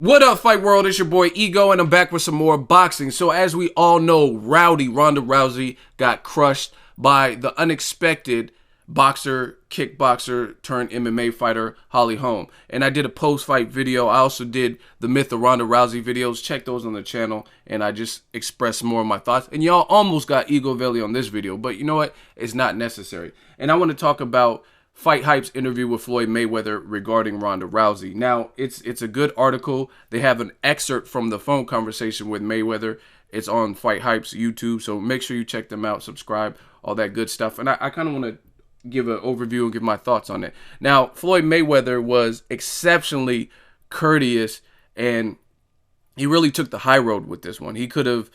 What up, Fight World? It's your boy Ego, and I'm back with some more boxing. So, as we all know, Ronda Rousey got crushed by the unexpected kickboxer turned MMA fighter, Holm. And I did a post-fight video. I also did the Myth of Ronda Rousey videos. Check those on the channel, and I just expressed more of my thoughts. And y'all almost got Ego Valley on this video, but you know what? It's not necessary. And I want to talk about Fight Hype's interview with Floyd Mayweather regarding Ronda Rousey. Now, it's a good article. They have an excerpt from the phone conversation with Mayweather. It's on Fight Hype's YouTube, so make sure you check them out, subscribe, all that good stuff. And I kind of want to give an overview and give my thoughts on it. Now, Floyd Mayweather was exceptionally courteous, and he really took the high road with this one. He could have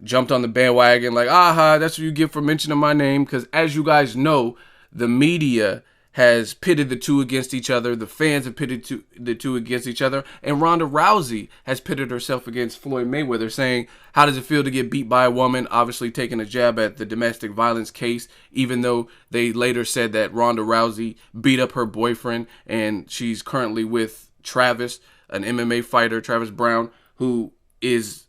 jumped on the bandwagon like, aha, that's what you get for mentioning my name, because as you guys know, the media has pitted the two against each other. The fans have pitted the two against each other. And Ronda Rousey has pitted herself against Floyd Mayweather, saying, how does it feel to get beat by a woman? Obviously taking a jab at the domestic violence case, even though they later said that Ronda Rousey beat up her boyfriend and she's currently with Travis, an MMA fighter, Travis Brown, who is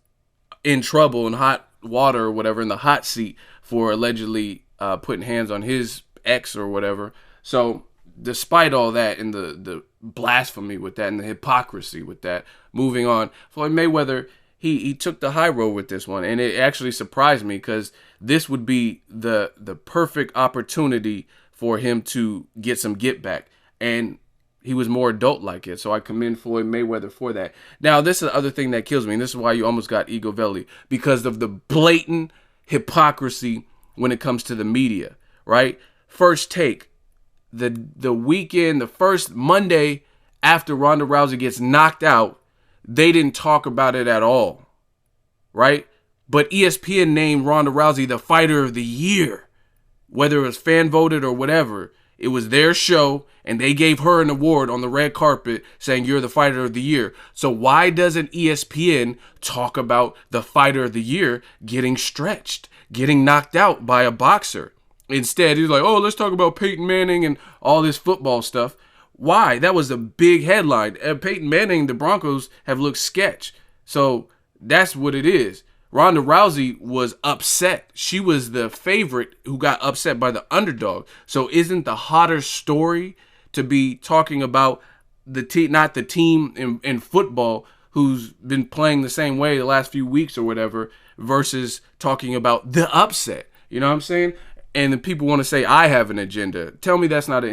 in trouble in hot water or whatever, in the hot seat for allegedly putting hands on his ex or whatever. So despite all that and the blasphemy with that and the hypocrisy with that, moving on, Floyd Mayweather, he took the high road with this one. And it actually surprised me because this would be the perfect opportunity for him to get some get back. And he was more adult like it. So I commend Floyd Mayweather for that. Now, this is the other thing that kills me. And this is why you almost got Ego Valley. Because of the blatant hypocrisy when it comes to the media, right? First Take. The weekend, the first Monday after Ronda Rousey gets knocked out, they didn't talk about it at all, right? But ESPN named Ronda Rousey the fighter of the year, whether it was fan voted or whatever. It was their show, and they gave her an award on the red carpet saying you're the fighter of the year. So why doesn't ESPN talk about the fighter of the year getting stretched, getting knocked out by a boxer? Instead, he's like, oh, let's talk about Peyton Manning and all this football stuff. Why? That was a big headline. Peyton Manning, the Broncos have looked sketch. So that's what it is. Ronda Rousey was upset. She was the favorite who got upset by the underdog. So isn't the hotter story to be talking about not the team in football who's been playing the same way the last few weeks or whatever, versus talking about the upset? You know what I'm saying? And the people want to say I have an agenda. Tell me that's not an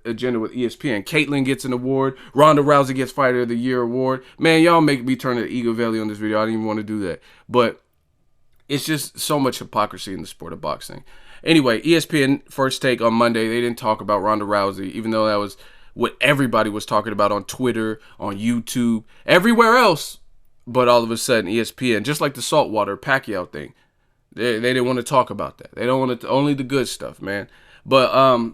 agenda with ESPN. Caitlyn gets an award. Ronda Rousey gets Fighter of the Year award. Man, y'all make me turn to Ego Valley on this video. I didn't even want to do that. But it's just so much hypocrisy in the sport of boxing. Anyway, ESPN First Take on Monday, they didn't talk about Ronda Rousey, even though that was what everybody was talking about on Twitter, on YouTube, everywhere else. But all of a sudden, ESPN, just like the saltwater Pacquiao thing, they didn't want to talk about that. They don't want to, only the good stuff, man. But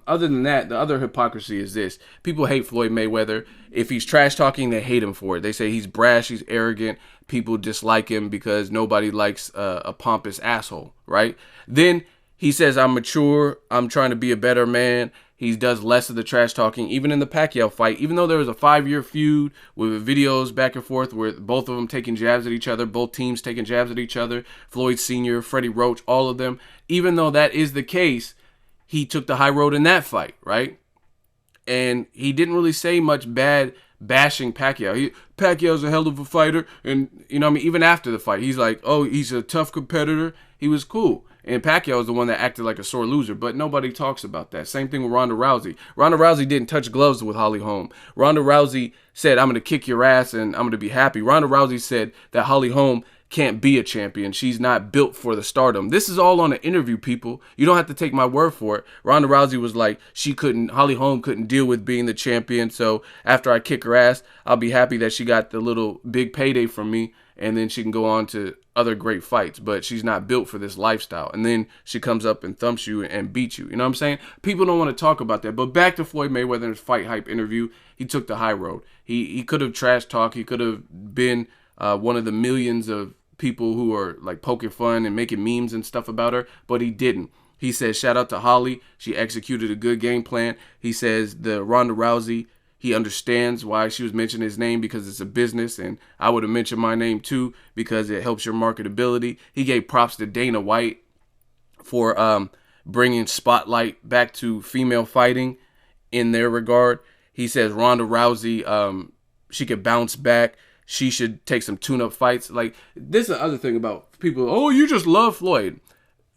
other than that, the other hypocrisy is this. People hate Floyd Mayweather. If he's trash talking, they hate him for it. They say he's brash, he's arrogant. People dislike him because nobody likes a pompous asshole, right? Then he says, I'm mature, I'm trying to be a better man. He does less of the trash talking, even in the Pacquiao fight. Even though there was a 5-year feud with videos back and forth where both of them taking jabs at each other, both teams taking jabs at each other, Floyd Sr., Freddie Roach, all of them. Even though that is the case, he took the high road in that fight, right? And he didn't really say much bad bashing Pacquiao. Pacquiao's a hell of a fighter. And, you know what I mean? Even after the fight, he's like, oh, he's a tough competitor. He was cool. And Pacquiao is the one that acted like a sore loser, but nobody talks about that. Same thing with Ronda Rousey. Ronda Rousey didn't touch gloves with Holm. Ronda Rousey said, I'm going to kick your ass and I'm going to be happy. Ronda Rousey said that Holm can't be a champion. She's not built for the stardom. This is all on an interview, people. You don't have to take my word for it. Ronda Rousey was like, Holm couldn't deal with being the champion. So after I kick her ass, I'll be happy that she got the little big payday from me. And then she can go on to other great fights, but she's not built for this lifestyle. And then she comes up and thumps you and beats you. You know what I'm saying? People don't want to talk about that. But back to Floyd Mayweather in his Fight Hype interview, he took the high road. He could have trash talked. He could have been one of the millions of people who are like poking fun and making memes and stuff about her, but he didn't. He says, shout out to Holly. She executed a good game plan. He says the Ronda Rousey, He understands why she was mentioning his name because it's a business, and I would have mentioned my name too because it helps your marketability. He gave props to Dana White for bringing spotlight back to female fighting in their regard. He says Ronda Rousey, she could bounce back. She should take some tune-up fights. Like, this is the other thing about people. Oh, you just love Floyd.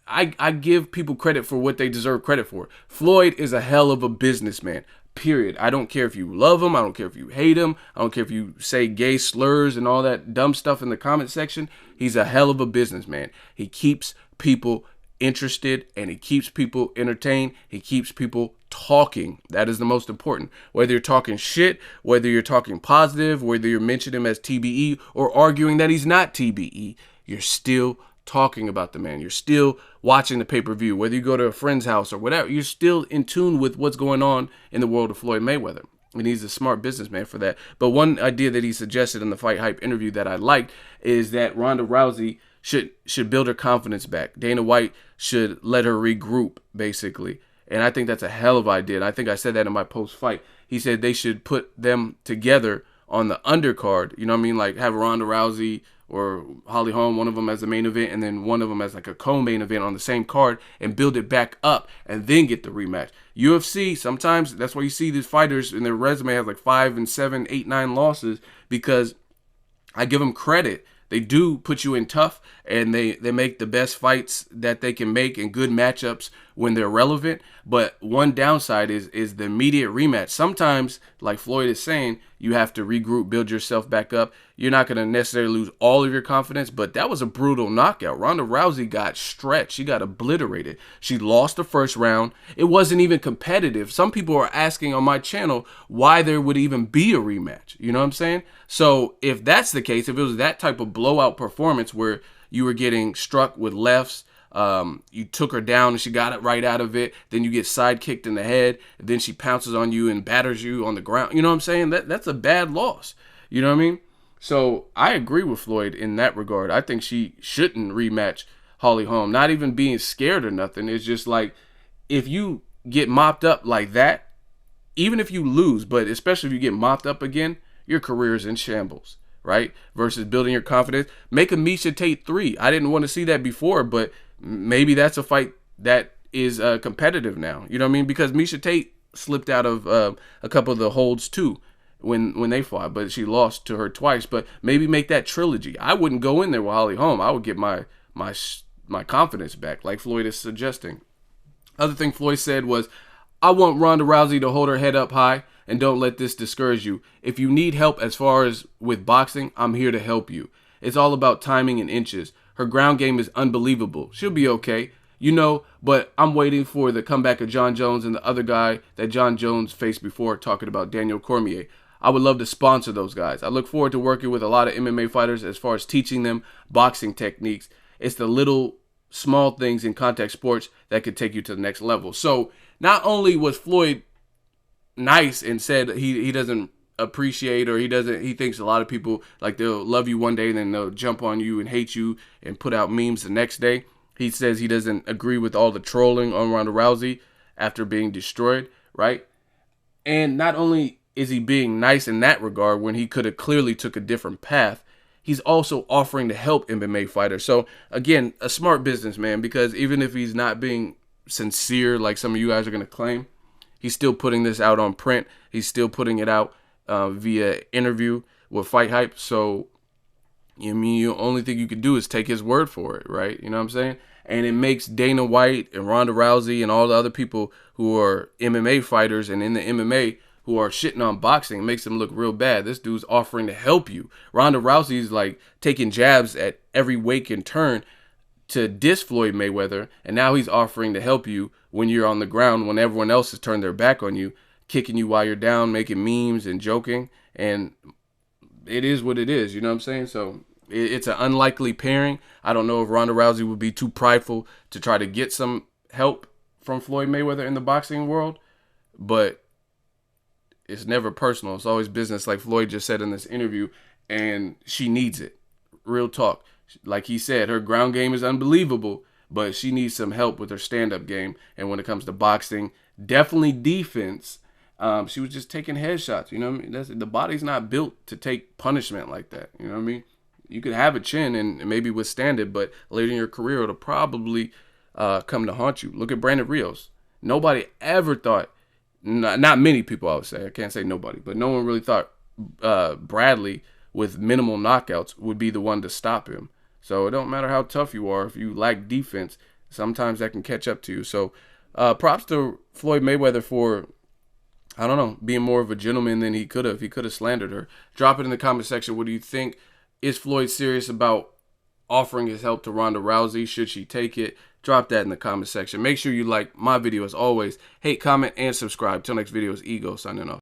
I give people credit for what they deserve credit for. Floyd is a hell of a businessman, period. I don't care if you love him. I don't care if you hate him. I don't care if you say gay slurs and all that dumb stuff in the comment section. He's a hell of a businessman. He keeps people interested and he keeps people entertained. He keeps people talking. That is the most important. Whether you're talking shit, whether you're talking positive, whether you're mentioning him as TBE or arguing that he's not TBE, you're still talking about the man. You're still watching the pay-per-view. Whether you go to a friend's house or whatever, you're still in tune with what's going on in the world of Floyd Mayweather. And he's a smart businessman for that. But one idea that he suggested in the Fight Hype interview that I liked is that Ronda Rousey should build her confidence back. Dana White should let her regroup, basically. And I think that's a hell of an idea. And I think I said that in my post-fight. He said they should put them together on the undercard. You know what I mean? Like have Ronda Rousey or Holly Holm, one of them as the main event, and then one of them as like a co-main event on the same card, and build it back up and then get the rematch. UFC, sometimes that's why you see these fighters in their resume has like 5 and 7, 8, 9 losses, because I give them credit. They do put you in tough, and they make the best fights that they can make and good matchups when they're relevant. But one downside is the immediate rematch. Sometimes, like Floyd is saying, you have to regroup, build yourself back up. You're not going to necessarily lose all of your confidence, but that was a brutal knockout. Ronda Rousey got stretched. She got obliterated. She lost the first round. It wasn't even competitive. Some people are asking on my channel why there would even be a rematch. You know what I'm saying? So if that's the case, if it was that type of blowout performance where you were getting struck with lefts, you took her down and she got it right out of it, then you get side kicked in the head, and then she pounces on you and batters you on the ground. You know what I'm saying? That's a bad loss. You know what I mean? So I agree with Floyd in that regard. I think she shouldn't rematch Holly Holm. Not even being scared or nothing. It's just like, if you get mopped up like that, even if you lose, but especially if you get mopped up again, your career is in shambles, right? Versus building your confidence. Make a Miesha Tate 3. I didn't want to see that before, but maybe that's a fight that is competitive now. You know what I mean? Because Miesha Tate slipped out of a couple of the holds too when they fought, but she lost to her twice. But maybe make that trilogy. I wouldn't go in there with Holly Holm. I would get my confidence back, like Floyd is suggesting. Other thing Floyd said was, I want Ronda Rousey to hold her head up high and don't let this discourage you. If you need help as far as with boxing, I'm here to help you. It's all about timing and inches. Her ground game is unbelievable. She'll be okay, you know, but I'm waiting for the comeback of John Jones and the other guy that John Jones faced before, talking about Daniel Cormier. I would love to sponsor those guys. I look forward to working with a lot of MMA fighters as far as teaching them boxing techniques. It's the little small things in contact sports that could take you to the next level. So not only was Floyd nice and said he doesn't appreciate, or he thinks a lot of people, like, they'll love you one day and then they'll jump on you and hate you and put out memes the next day. He says he doesn't agree with all the trolling on Ronda Rousey after being destroyed, right? And not only is he being nice in that regard when he could have clearly took a different path, he's also offering to help MMA fighters. So again, a smart businessman, because even if he's not being sincere like some of you guys are going to claim, he's still putting this out on print. He's still putting it out via interview with Fight Hype. So, I mean, the only thing you could do is take his word for it, right? You know what I'm saying? And it makes Dana White and Ronda Rousey and all the other people who are MMA fighters and in the MMA who are shitting on boxing, it makes them look real bad. This dude's offering to help you. Ronda Rousey's like taking jabs at every wake and turn to diss Floyd Mayweather, and now he's offering to help you when you're on the ground, when everyone else has turned their back on you, kicking you while you're down, making memes and joking. And it is what it is, you know what I'm saying? So it's an unlikely pairing. I don't know if Ronda Rousey would be too prideful to try to get some help from Floyd Mayweather in the boxing world, but it's never personal. It's always business, like Floyd just said in this interview, and she needs it. Real talk. Like he said, her ground game is unbelievable, but she needs some help with her stand-up game. And when it comes to boxing, definitely defense. She was just taking headshots. You know what I mean? The body's not built to take punishment like that. You know what I mean? You could have a chin and maybe withstand it, but later in your career, it'll probably come to haunt you. Look at Brandon Rios. Nobody ever thought, not many people, I would say, I can't say nobody, but no one really thought Bradley with minimal knockouts would be the one to stop him. So it don't matter how tough you are. If you lack defense, sometimes that can catch up to you. So props to Floyd Mayweather for, I don't know, being more of a gentleman than he could have. He could have slandered her. Drop it in the comment section. What do you think? Is Floyd serious about offering his help to Ronda Rousey? Should she take it? Drop that in the comment section. Make sure you like my video as always. Hate, comment, and subscribe. Till next video, is Ego signing off.